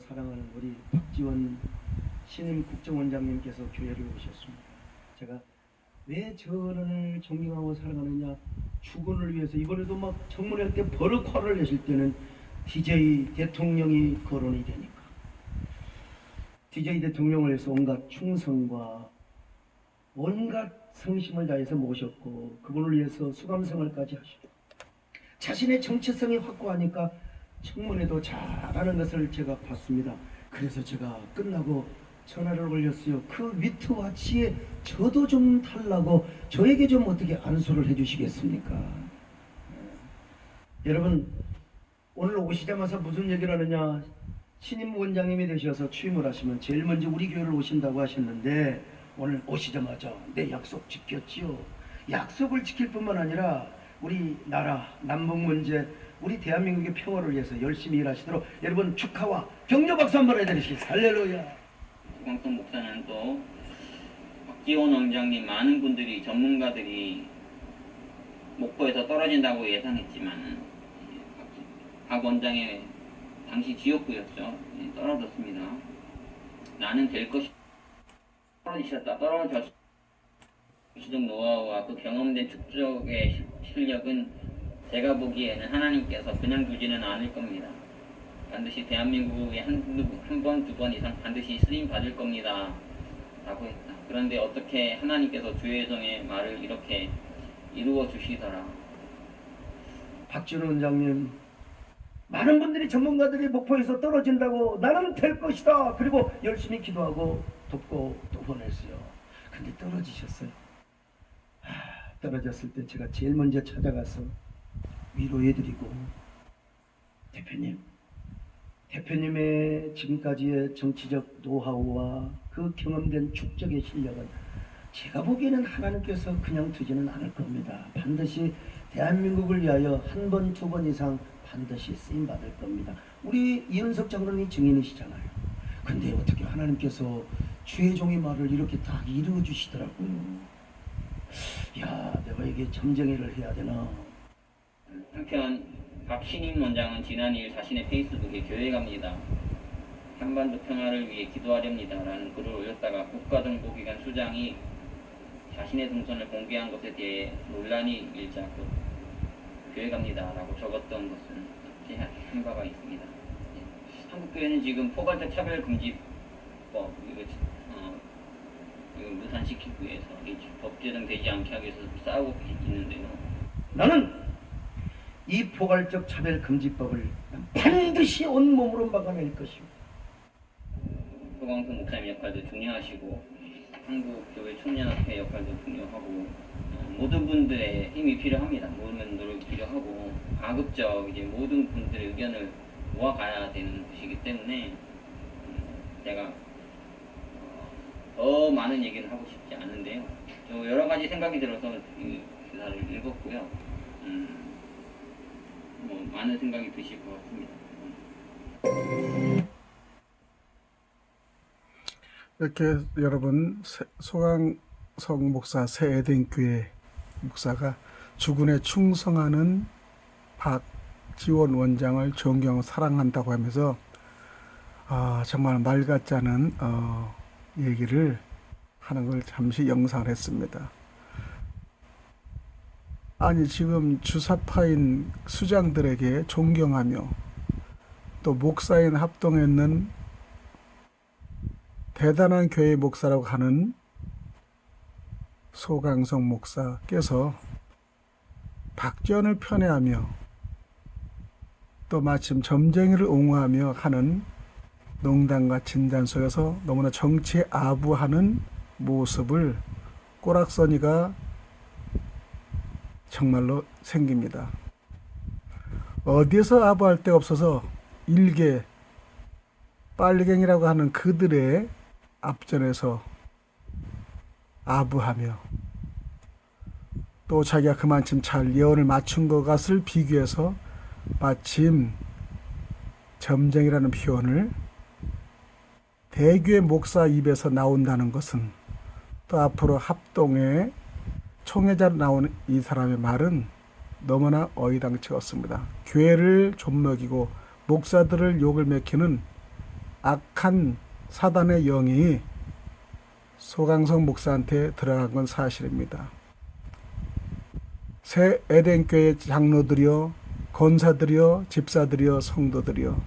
사랑하는 우리 박지원 신임 국정원장님께서 교회를 오셨습니다. 제가 왜 저를 존경하고 사랑하느냐, 주군을 위해서 이번에도 막 청문회 때 버럭 화를 내실 때는 DJ 대통령이 거론이 되니까 DJ 대통령을 위해서 온갖 충성과 온갖 성심을 다해서 모셨고 그분을 위해서 수감생활까지 하시고 자신의 정체성이 확고하니까 청문회도 잘하는 것을 제가 봤습니다. 그래서 제가 끝나고 전화를 올렸어요. 그 위트와 지혜 저도 좀 달라고 저에게 좀 어떻게 안수를 해주시겠습니까? 여러분 오늘 오시자마자 무슨 얘기를 하느냐, 신임 원장님이 되셔서 취임을 하시면 제일 먼저 우리 교회를 오신다고 하셨는데 오늘 오시자마자 내 약속 지켰지요. 약속을 지킬 뿐만 아니라 우리 나라 남북 문제 우리 대한민국의 평화를 위해서 열심히 일하시도록 여러분 축하와 격려 박수 한번 해드리시겠습니다. 할렐루야. 수광성 목사는 또 박지원 원장님 많은 분들이 전문가들이 목포에서 떨어진다고 예상했지만 박 원장의 당시 지역구였죠. 떨어졌습니다. 나는 될 것이 떨어지셨다. 떨어졌 주적 노하우와 그 경험된 축적의 실력은 제가 보기에는 하나님께서 그냥 두지는 않을 겁니다. 반드시 대한민국에 한 번, 두 번 이상 반드시 쓰임 받을 겁니다. 라고 했다. 그런데 어떻게 하나님께서 주혜정의 말을 이렇게 이루어 주시더라. 박지원 원장님, 많은 분들이 전문가들이 목포에서 떨어진다고 나는 될 것이다. 그리고 열심히 기도하고 돕고 또 보냈어요. 근데 떨어지셨어요. 떨어졌을 때 제가 제일 먼저 찾아가서 위로해드리고 대표님의 지금까지의 정치적 노하우와 그 경험된 축적의 실력은 제가 보기에는 하나님께서 그냥 두지는 않을 겁니다. 반드시 대한민국을 위하여 한 번, 두 번 이상 반드시 쓰임받을 겁니다. 우리 이은석 장로님이 증인이시잖아요. 근데 어떻게 하나님께서 주의 종의 말을 이렇게 딱 이루어 주시더라고요. 야, 내가 이게 점쟁이를 해야 되나. 한편 박 신임 원장은 지난 2일 자신의 페이스북에 교회 갑니다. 한반도 평화를 위해 기도하렵니다. 라는 글을 올렸다가 국가정보기관 수장이 자신의 동선을 공개한 것에 대해 논란이 일자 교회 갑니다. 라고 적었던 것을 한 바가 있습니다. 한국교회는 지금 포괄적 차별금지법 이거 무산시키기 위해서 법 제정되지 않게 하기 위해서 싸우고 있는데요. 나는 이 포괄적 차별금지법을 반드시 온몸으로 막아낼 것이오. 소광수 목사님 역할도 중요하시고 한국교회 총연합회 역할도 중요하고 모든 분들의 힘이 필요합니다. 모든 노력이 필요하고 가급적 이제 모든 분들의 의견을 모아가야 되는 것이기 때문에 제가 더 많은 얘기는 하고 싶지 않은데요. 저 여러 가지 생각이 들어서 이 기사를 읽었고요. 뭐 많은 생각이 드실 것 같습니다. 이렇게 여러분 소강성 목사 새 에덴 교회 목사가 주군에 충성하는 박지원 원장을 존경하고 사랑한다고 하면서 정말 말 같지 않은 얘기를 하는 걸 잠시 영상을 했습니다. 아니 지금 주사파인 수장들에게 존경하며 또 목사인 합동했는 대단한 교회 목사라고 하는 소강성 목사께서 박지원을 편애하며 또 마침 점쟁이를 옹호하며 하는 농담과 진단 속에서 너무나 정치에 아부하는 모습을 꼬락서니가 정말로 생깁니다. 어디에서 아부할 데가 없어서 일개 빨갱이라고 하는 그들의 앞전에서 아부하며 또 자기가 그만큼 잘 예언을 맞춘 것을 비교해서 마침 점쟁이라는 표현을 대교회 목사 입에서 나온다는 것은 또 앞으로 합동의 총회자로 나오는 이 사람의 말은 너무나 어이당치 없습니다. 교회를 좀먹이고 목사들을 욕을 맥히는 악한 사단의 영이 소강성 목사한테 들어간 건 사실입니다. 새 에덴교회 장로들이여, 권사들이여, 집사들이여, 성도들이여,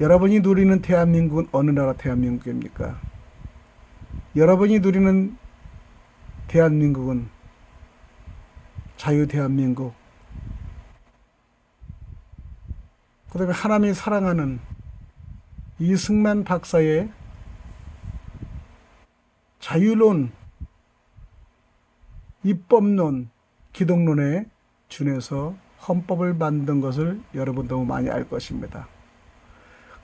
여러분이 누리는 대한민국은 어느 나라 대한민국입니까? 여러분이 누리는 대한민국은 자유대한민국, 그 다음에 하나님이 사랑하는 이승만 박사의 자유론, 입법론, 기독론에 준해서 헌법을 만든 것을 여러분 너무 많이 알 것입니다.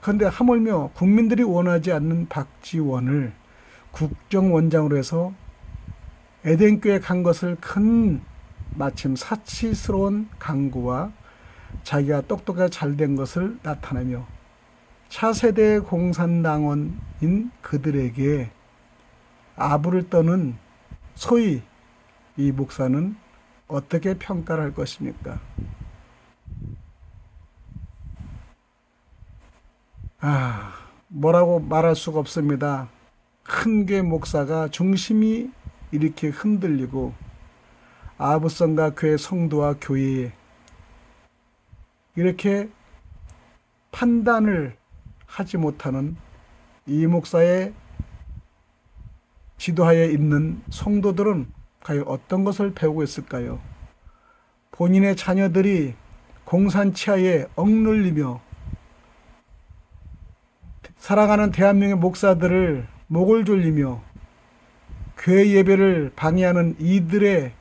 그런데 하물며 국민들이 원하지 않는 박지원을 국정원장으로 해서 에덴교에 간 것을 큰 마침 사치스러운 강구와 자기가 똑똑하게 잘된 것을 나타내며 차세대 공산당원인 그들에게 아부를 떠는 소위 이 목사는 어떻게 평가를 할 것입니까? 뭐라고 말할 수가 없습니다. 큰 교회 목사가 중심이 이렇게 흔들리고 아부성가 교회 성도와 교회에 이렇게 판단을 하지 못하는 이 목사의 지도하에 있는 성도들은 과연 어떤 것을 배우고 있을까요? 본인의 자녀들이 공산치하에 억눌리며 사랑하는 대한민국의 목사들을 목을 졸리며 교회 예배를 방해하는 이들의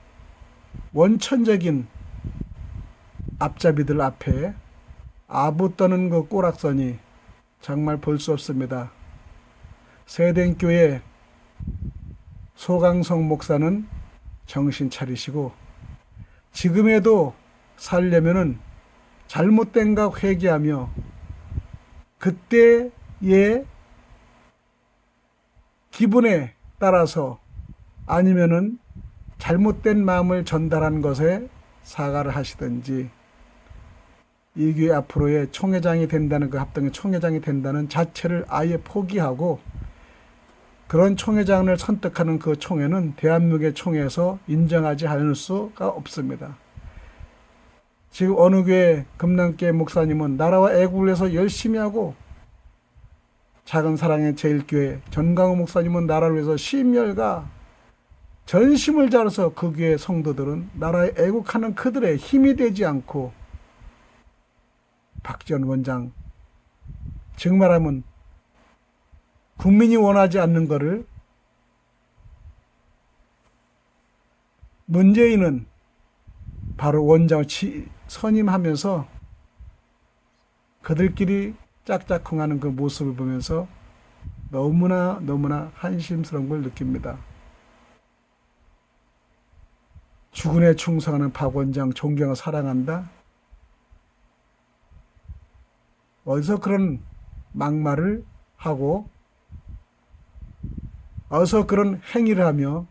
원천적인 앞잡이들 앞에 아부 떠는 그 꼬락선이 정말 볼 수 없습니다. 세덴교회 소강성 목사는 정신 차리시고 지금에도 살려면은 잘못된 가 회개하며 그때의 기분에 따라서 아니면은 잘못된 마음을 전달한 것에 사과를 하시든지 이 교회 앞으로의 총회장이 된다는 그 합동의 총회장이 된다는 자체를 아예 포기하고 그런 총회장을 선택하는 그 총회는 대한민국의 총회에서 인정하지 않을 수가 없습니다. 지금 어느 교회 금남교회 목사님은 나라와 애국을 위해서 열심히 하고 작은 사랑의 제일교회 전강호 목사님은 나라를 위해서 심혈과 전심을 다해서 그 교회 성도들은 나라에 애국하는 그들의 힘이 되지 않고 박지원 원장 즉 말하면 국민이 원하지 않는 것을 문재인은 바로 원장을 선임하면서 그들끼리 짝짝꿍하는 그 모습을 보면서 너무나 한심스러운 걸 느낍니다. 주군에 충성하는 박 원장 존경하고 사랑한다? 어디서 그런 막말을 하고 어디서 그런 행위를 하며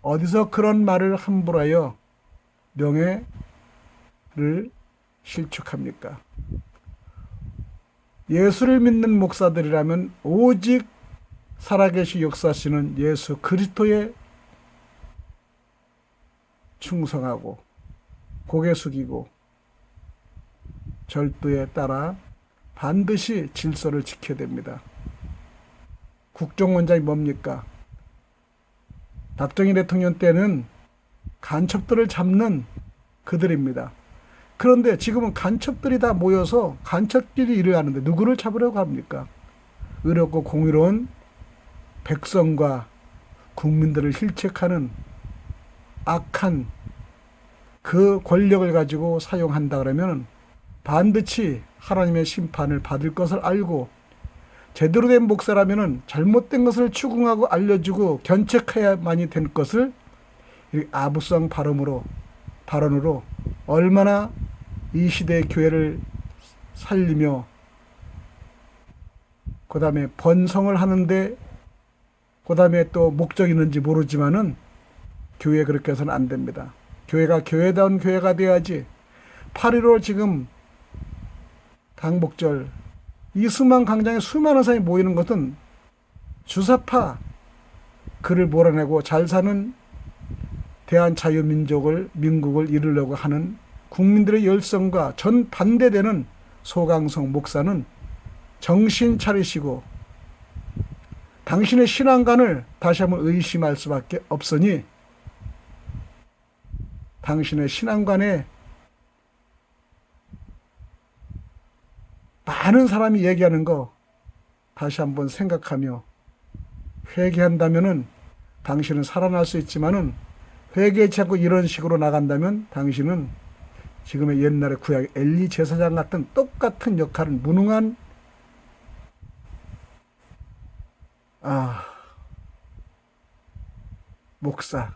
어디서 그런 말을 함부로 하여 명예를 실축합니까? 예수를 믿는 목사들이라면 오직 살아계시 역사하시는 예수 그리스도에 충성하고 고개 숙이고 절도에 따라 반드시 질서를 지켜야 됩니다. 국정원장이 뭡니까? 박정희 대통령 때는 간첩들을 잡는 그들입니다. 그런데 지금은 간첩들이 다 모여서 간첩끼리 일을 하는데 누구를 잡으려고 합니까? 의롭고 공의로운 백성과 국민들을 힐책하는 악한 그 권력을 가지고 사용한다 그러면 반드시 하나님의 심판을 받을 것을 알고 제대로 된 목사라면 잘못된 것을 추궁하고 알려주고 견책해야만이 된 것을 아부성 발언으로 얼마나 이 시대의 교회를 살리며 그 다음에 번성을 하는데 그 다음에 또 목적이 있는지 모르지만은 교회 그렇게 해서는 안 됩니다. 교회가 교회다운 교회가 돼야지. 8.15 지금 강복절 이수만 광장에 수많은 사람이 모이는 것은 주사파 그를 몰아내고 잘 사는 민국을 이루려고 하는 국민들의 열성과 전 반대되는 소강성 목사는 정신 차리시고 당신의 신앙관을 다시 한번 의심할 수밖에 없으니 당신의 신앙관에 많은 사람이 얘기하는 거 다시 한번 생각하며 회개한다면은 당신은 살아날 수 있지만은 회개치 않고 이런 식으로 나간다면 당신은 지금의 옛날의 구약 엘리 제사장 같은 똑같은 역할을 무능한 목사,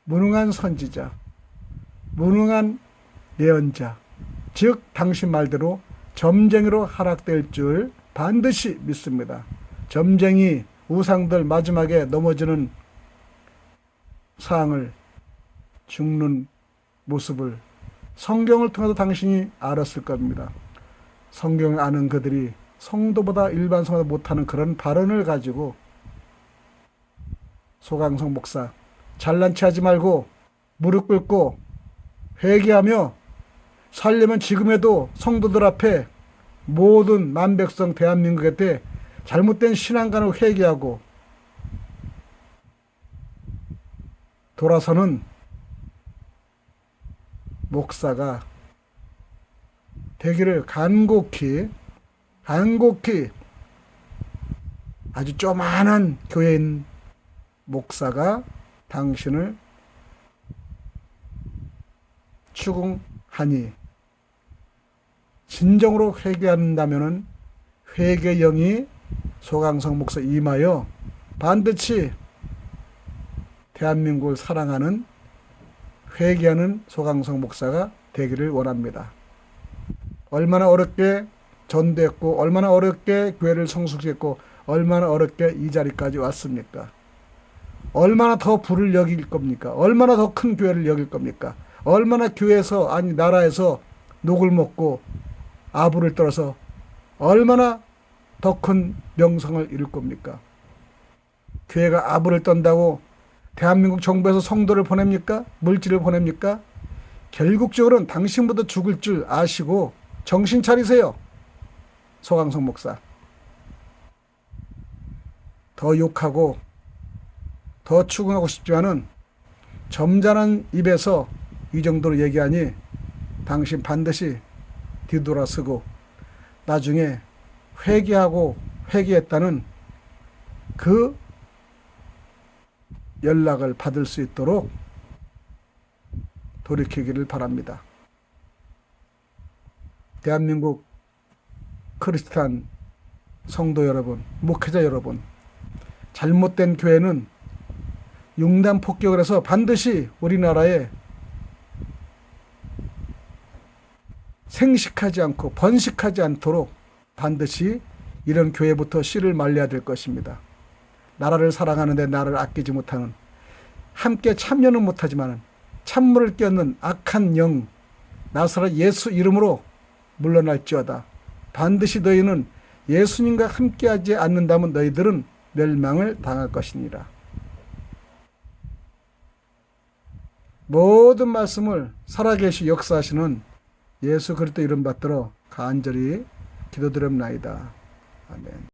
무능한 선지자, 무능한 예언자, 즉 당신 말대로 점쟁이로 하락될 줄 반드시 믿습니다. 점쟁이 우상들 마지막에 넘어지는 상황을 죽는 모습을 성경을 통해서 당신이 알았을 겁니다. 성경을 아는 그들이 성도보다 일반 성도보다 못하는 그런 발언을 가지고 소강성 목사 잘난 체 하지 말고 무릎 꿇고 회개하며 살려면 지금에도 성도들 앞에 모든 만백성 대한민국에 잘못된 신앙관을 회개하고 돌아서는 목사가 되기를 간곡히 아주 조만한 교회인 목사가 당신을 추궁하니 진정으로 회개한다면은 회개영이 소강성 목사 임하여 반드시 대한민국을 사랑하는 회개하는 소강성 목사가 되기를 원합니다. 얼마나 어렵게 전도했고 얼마나 어렵게 교회를 성숙했고 얼마나 어렵게 이 자리까지 왔습니까? 얼마나 더 부를 여길 겁니까? 얼마나 더 큰 교회를 여길 겁니까? 얼마나 교회에서 아니 나라에서 녹을 먹고 아부를 떨어서 얼마나 더 큰 명성을 이룰 겁니까? 교회가 아부를 떤다고 대한민국 정부에서 성도를 보냅니까? 물질을 보냅니까? 결국적으로는 당신보다 죽을 줄 아시고 정신 차리세요. 소강성 목사. 더 욕하고 더 추궁하고 싶지만은 점잖은 입에서 이 정도로 얘기하니 당신 반드시 뒤돌아서고 나중에 회개하고 회개했다는 그 연락을 받을 수 있도록 돌이키기를 바랍니다. 대한민국 크리스찬 성도 여러분, 목회자 여러분, 잘못된 교회는 융단 폭격을 해서 반드시 우리나라에 생식하지 않고 번식하지 않도록 반드시 이런 교회부터 씨를 말려야 될 것입니다. 나라를 사랑하는데 나를 아끼지 못하는, 함께 참여는 못하지만 찬물을 끼얹는 악한 영 나사렛 예수 이름으로 물러날지어다. 반드시 너희는 예수님과 함께하지 않는다면 너희들은 멸망을 당할 것이니라. 모든 말씀을 살아계시 역사하시는 예수 그리스도 이름 받들어 간절히 기도드립나이다. 아멘.